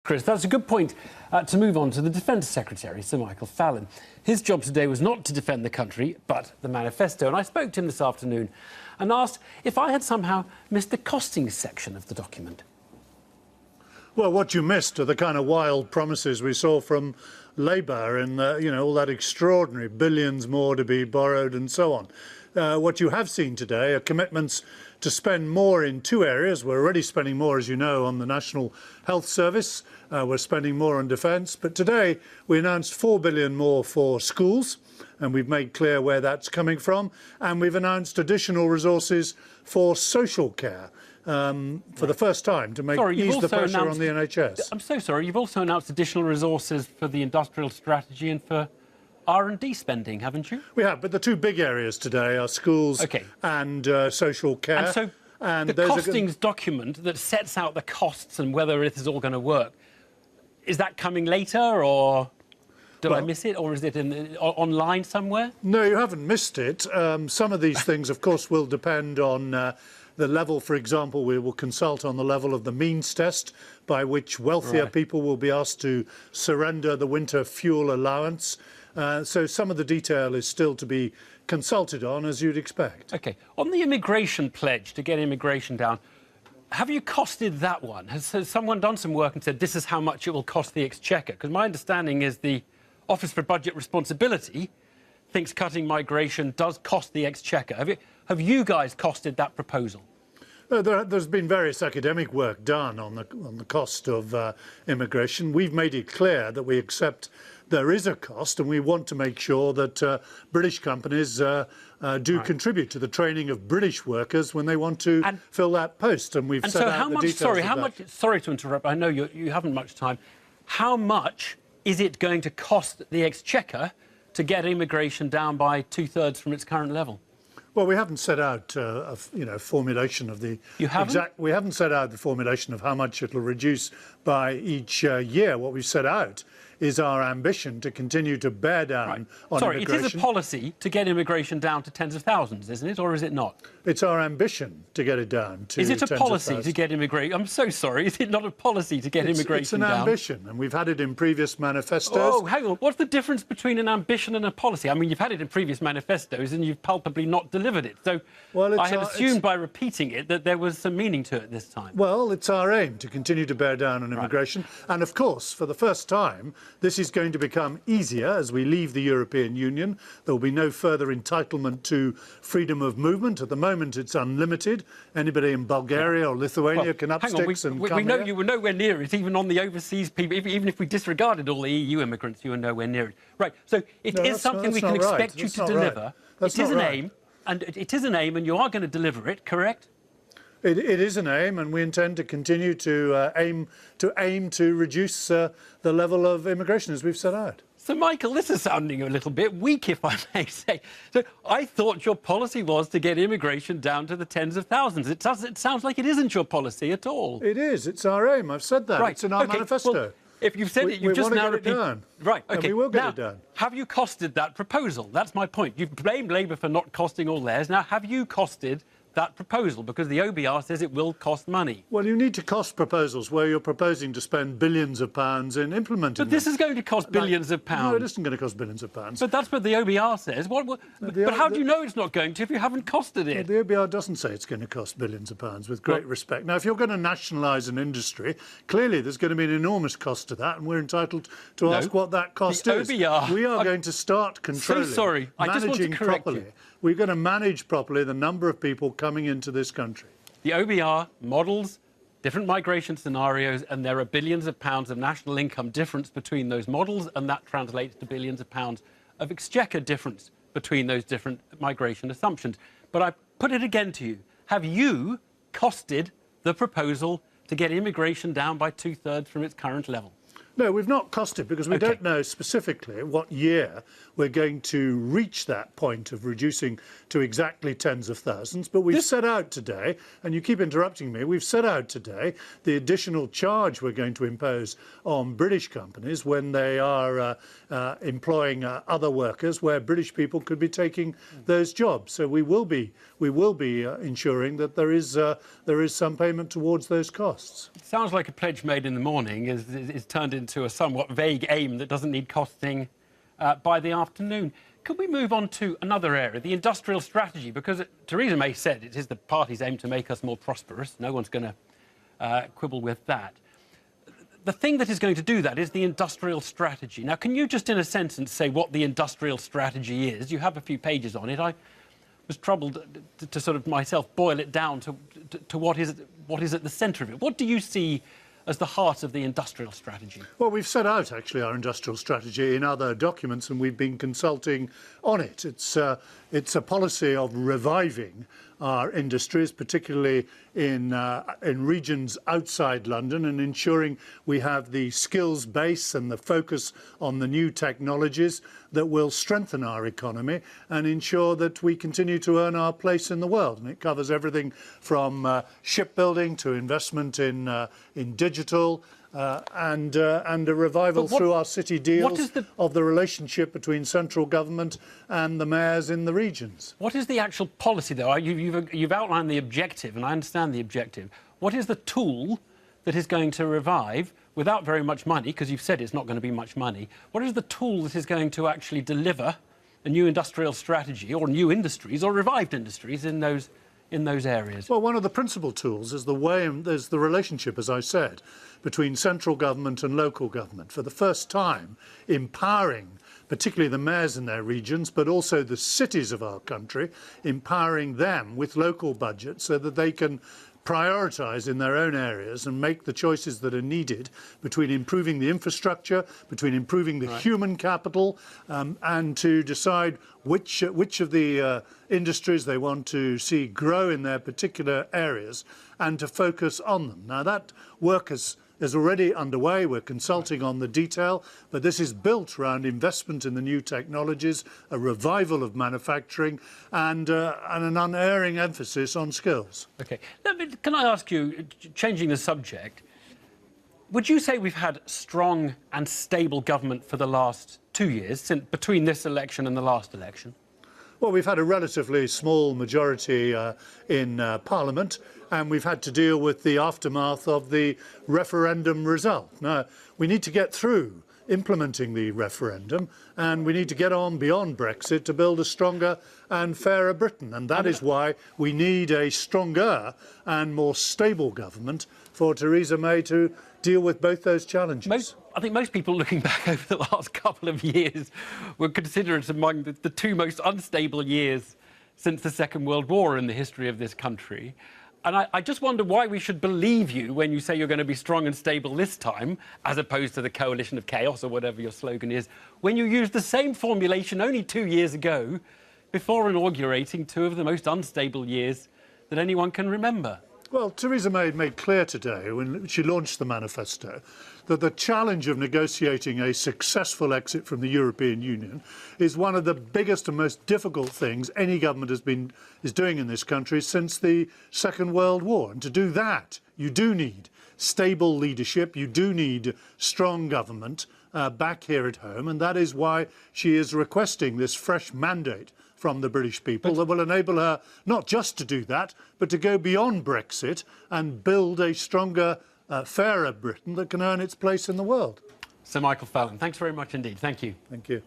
Chris, that's a good point to move on to the Defence Secretary, Sir Michael Fallon. His job today was not to defend the country, but the Manifesto. And I spoke to him this afternoon and asked if I had somehow missed the costings section of the document. Well, what you missed are the kind of wild promises we saw from Labour and, all that extraordinary billions more to be borrowed and so on. What you have seen today are commitments to spend more in two areas. We're already spending more, as you know, on the National Health Service. We're spending more on defence. But today we announced £4 billion more for schools, and we've made clear where that's coming from. And we've announced additional resources for social care for the first time to ease the pressure on the NHS. I'm so sorry. You've also announced additional resources for the industrial strategy and for R&D spending, haven't you? We have, but the two big areas today are schools and social care. And so the costings document that sets out the costs and whether it is all going to work, is that coming later, or did I miss it, or is it online somewhere? No, you haven't missed it. Some of these things, of course, will depend on the level. For example, we will consult on the level of the means test by which wealthier people will be asked to surrender the winter fuel allowance. So some of the detail is still to be consulted on, as you'd expect. OK. On the immigration pledge to get immigration down, have you costed that one? Has someone done some work and said this is how much it will cost the Exchequer? Because my understanding is the Office for Budget Responsibility thinks cutting migration does cost the Exchequer. Have you guys costed that proposal? There's been various academic work done on the cost of immigration. We've made it clear that we accept there is a cost, and we want to make sure that British companies do contribute to the training of British workers when they want to fill that post. And we've set out the details of that. Sorry to interrupt. I know you haven't much time. How much is it going to cost the Exchequer to get immigration down by 2/3 from its current level? Well, we haven't set out a formulation of the We haven't set out the formulation of how much it'll reduce by each year. What we've set out is our ambition to continue to bear down on immigration. It is a policy to get immigration down to tens of thousands, isn't it, or is it not? It's our ambition to get it down to Is it a policy to get immigration? I'm so sorry. Is it not a policy to get immigration down? It's an ambition, and we've had it in previous manifestos. Oh, hang on. What's the difference between an ambition and a policy? I mean, you've had it in previous manifestos, and you've palpably not delivered it. So I had assumed by repeating it that there was some meaning to it this time. Well, it's our aim to continue to bear down on immigration. And, of course, for the first time, this is going to become easier as we leave the European Union. There will be no further entitlement to freedom of movement. At the moment, it's unlimited. Anybody in Bulgaria or Lithuania can up sticks and come We know you were nowhere near it, even on the overseas people. Even if we disregarded all the EU immigrants, you were nowhere near it. Right, so it is something we can expect you to deliver. It is an aim, and it is an aim, and you are going to deliver it, correct? It is an aim, and we intend to continue to aim to reduce the level of immigration as we've set out. So, Michael, this is sounding a little bit weak, if I may say. So, I thought your policy was to get immigration down to the tens of thousands. It sounds like it isn't your policy at all. It is. It's our aim. I've said that. It's in our manifesto. Well, if you've said it, you've just now repeated. Right. OK. And we will get it done. Have you costed that proposal? That's my point. You've blamed Labour for not costing all theirs. Now, have you costed that proposal, because the OBR says it will cost money? Well, you need to cost proposals where you're proposing to spend billions of pounds in implementing them. But this is going to cost billions of pounds. No, it isn't going to cost billions of pounds. But that's what the OBR says. But how do you know it's not going to if you haven't costed it? The OBR doesn't say it's going to cost billions of pounds, with great respect. Now, if you're going to nationalise an industry, clearly there's going to be an enormous cost to that, and we're entitled to ask what that cost is. OBR, we are going to start controlling, managing properly. We're going to manage properly the number of people coming into this country. The OBR models different migration scenarios, and there are billions of pounds of national income difference between those models, and that translates to billions of pounds of Exchequer difference between those different migration assumptions. But I put it again to you. Have you costed the proposal to get immigration down by 2/3 from its current level? No, we've not costed because we Okay. don't know specifically what year we're going to reach that point of reducing to exactly tens of thousands. But we've set out today, and you keep interrupting me, we've set out today the additional charge we're going to impose on British companies when they are employing other workers where British people could be taking those jobs. So we will be ensuring that there is some payment towards those costs. It sounds like a pledge made in the morning is turned into a somewhat vague aim that doesn't need costing by the afternoon. Could we move on to another area, the industrial strategy? Because Theresa May said it is the party's aim to make us more prosperous. No one's going to quibble with that. The thing that is going to do that is the industrial strategy. Now, can you just in a sentence say what the industrial strategy is? You have a few pages on it. I was troubled to sort of myself boil it down to what is at the centre of it. What do you see as the heart of the industrial strategy? Well, we've set out, actually, our industrial strategy in other documents, and we've been consulting on it. It's a policy of reviving our industries, particularly in regions outside London, and ensuring we have the skills base and the focus on the new technologies that will strengthen our economy and ensure that we continue to earn our place in the world. And it covers everything from shipbuilding to investment in digital, and a revival through our city deals of the relationship between central government and the mayors in the regions. What is the actual policy, though? You've outlined the objective, and I understand the objective. What is the tool that is going to revive, without very much money, because you've said it's not going to be much money, what is the tool that is going to actually deliver a new industrial strategy, or new industries, or revived industries in those areas? Well, one of the principal tools is there's the relationship, as I said, between central government and local government. For the first time, empowering particularly the mayors in their regions, but also the cities of our country, empowering them with local budgets so that they can prioritise in their own areas and make the choices that are needed between improving the infrastructure, between improving the human capital, and to decide which of the industries they want to see grow in their particular areas and to focus on them. Now, that work is already underway. We're consulting on the detail, but this is built around investment in the new technologies, a revival of manufacturing, and an unerring emphasis on skills. OK. Can I ask you, changing the subject, would you say we've had strong and stable government for the last 2 years, between this election and the last election? Well, we've had a relatively small majority in Parliament, and we've had to deal with the aftermath of the referendum result. Now, we need to get through implementing the referendum, and we need to get on beyond Brexit to build a stronger and fairer Britain. And that is why we need a stronger and more stable government for Theresa May to deal with both those challenges. I think most people looking back over the last couple of years would consider it among the two most unstable years since the Second World War in the history of this country. And I just wonder why we should believe you when you say you're going to be strong and stable this time, as opposed to the coalition of chaos or whatever your slogan is, when you used the same formulation only 2 years ago before inaugurating two of the most unstable years that anyone can remember. Well, Theresa May made clear today, when she launched the manifesto, that the challenge of negotiating a successful exit from the European Union is one of the biggest and most difficult things any government is doing in this country since the Second World War. And to do that, you do need stable leadership, you do need strong government back here at home, and that is why she is requesting this fresh mandate from the British people that will enable her not just to do that, but to go beyond Brexit and build a stronger, fairer Britain that can earn its place in the world. Sir Michael Fallon, thanks very much indeed. Thank you. Thank you.